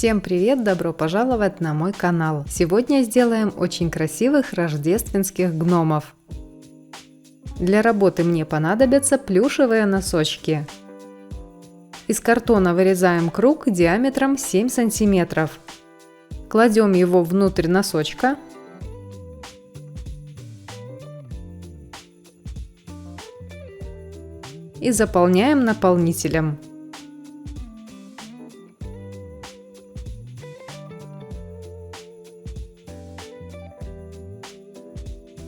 Всем привет! Добро пожаловать на мой канал! Сегодня сделаем очень красивых рождественских гномов. Для работы мне понадобятся плюшевые носочки. Из картона вырезаем круг диаметром 7 сантиметров. Кладем его внутрь носочка. И заполняем наполнителем.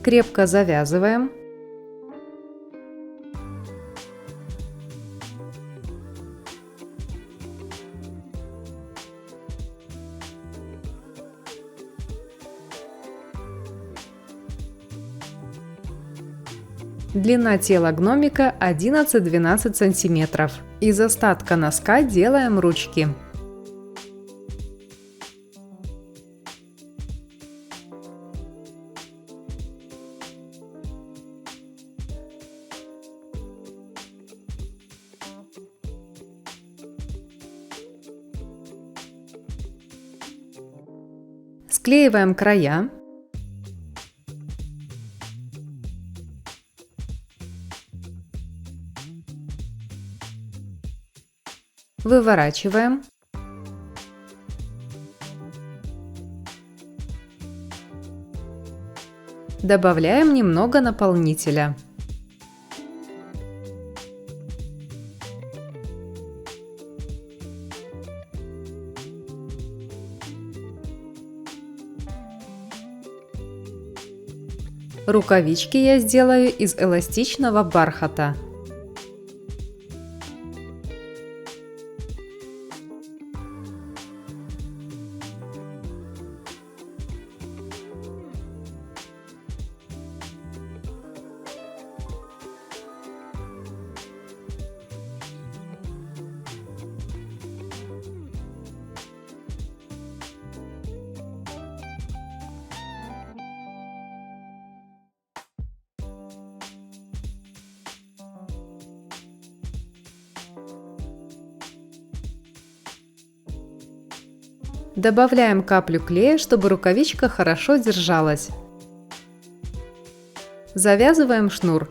Крепко завязываем. Длина тела гномика 11-12 сантиметров. Из остатка носка делаем ручки. Склеиваем края. Выворачиваем. Добавляем немного наполнителя. Рукавички я сделаю из эластичного бархата. Добавляем каплю клея, чтобы рукавичка хорошо держалась. Завязываем шнур.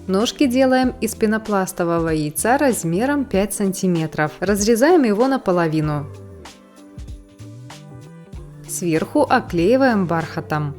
Ножки делаем из пенопластового яйца размером 5 сантиметров. Разрезаем его наполовину. Сверху оклеиваем бархатом.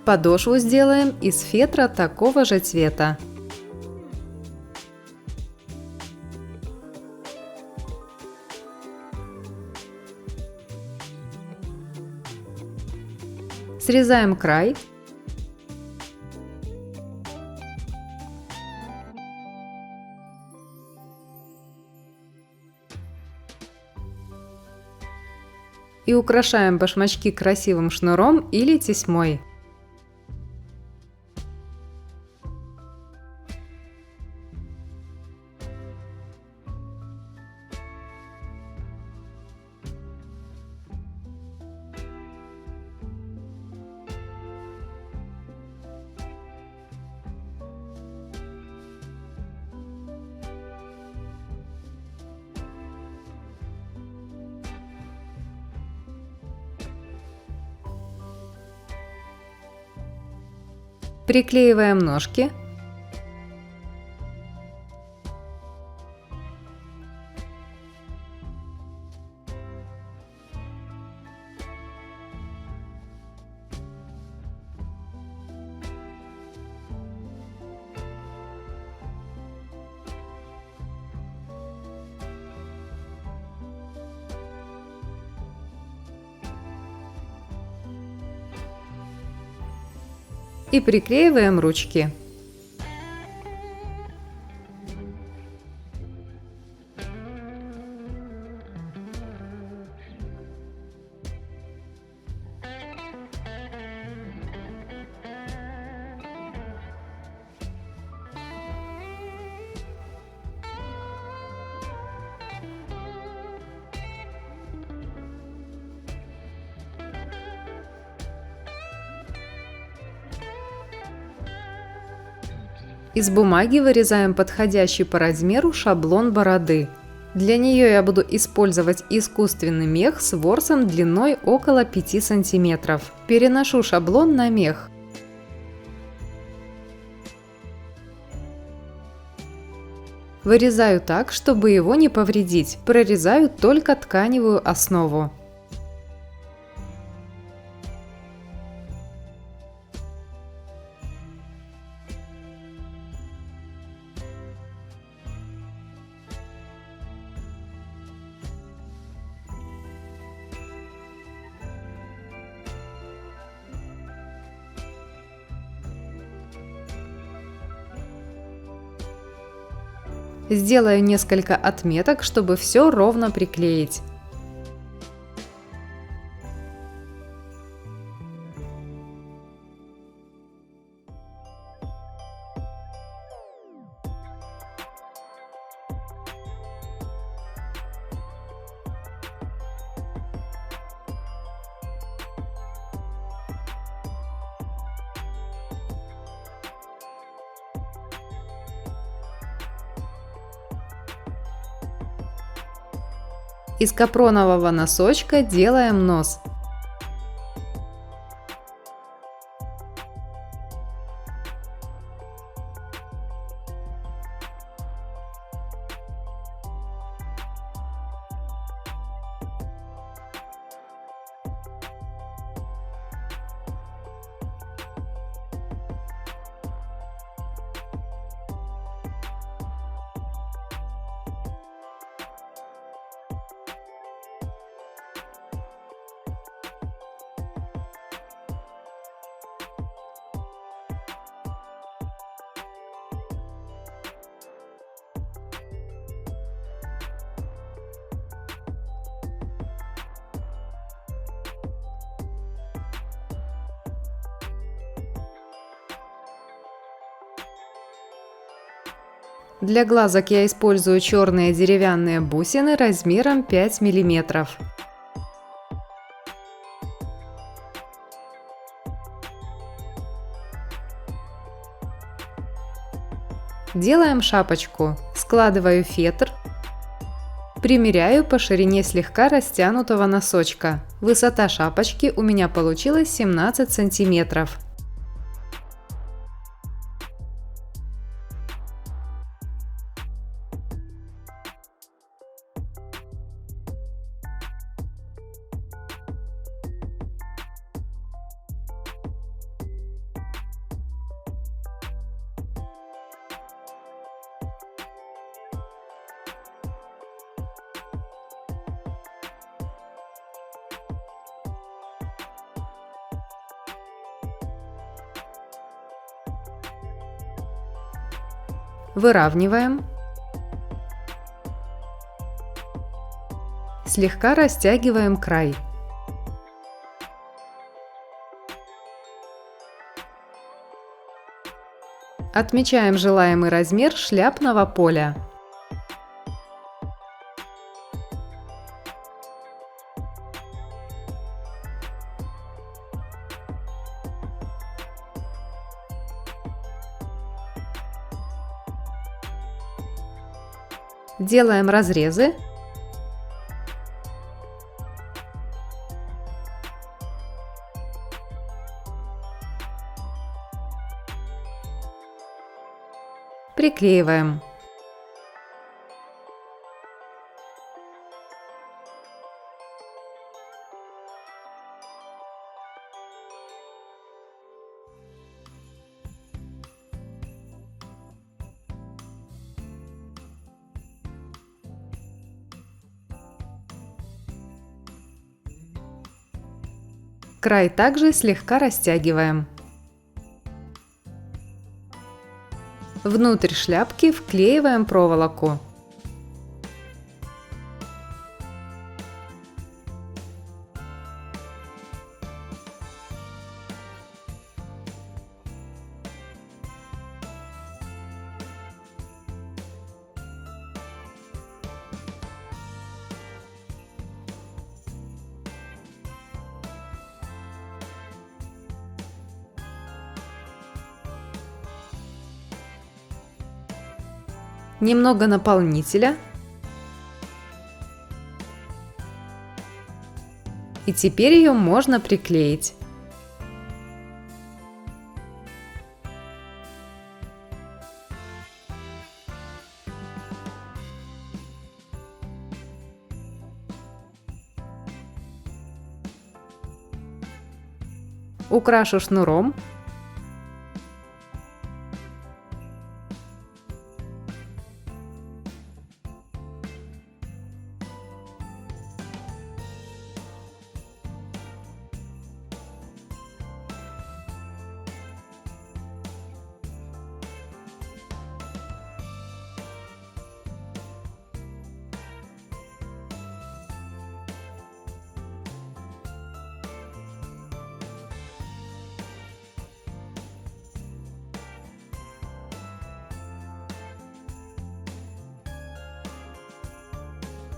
Подошву сделаем из фетра такого же цвета. Срезаем край. И украшаем башмачки красивым шнуром или тесьмой. Приклеиваем ножки. И приклеиваем ручки. Из бумаги вырезаем подходящий по размеру шаблон бороды. Для нее я буду использовать искусственный мех с ворсом длиной около 5 см. Переношу шаблон на мех. Вырезаю так, чтобы его не повредить. Прорезаю только тканевую основу. Сделаю несколько отметок, чтобы все ровно приклеить. Из капронового носочка делаем нос. Для глазок я использую черные деревянные бусины размером 5 мм. Делаем шапочку. Складываю фетр. Примеряю по ширине слегка растянутого носочка. Высота шапочки у меня получилась 17 сантиметров. Выравниваем. Слегка растягиваем край. Отмечаем желаемый размер шляпного поля. Делаем разрезы. Приклеиваем. Край также слегка растягиваем. Внутрь шляпки вклеиваем проволоку. Немного наполнителя. И теперь ее можно приклеить. Украшу шнуром.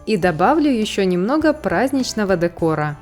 И добавлю еще немного праздничного декора.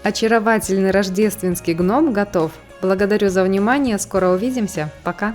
Очаровательный рождественский гном готов. Благодарю за внимание. Скоро увидимся. Пока.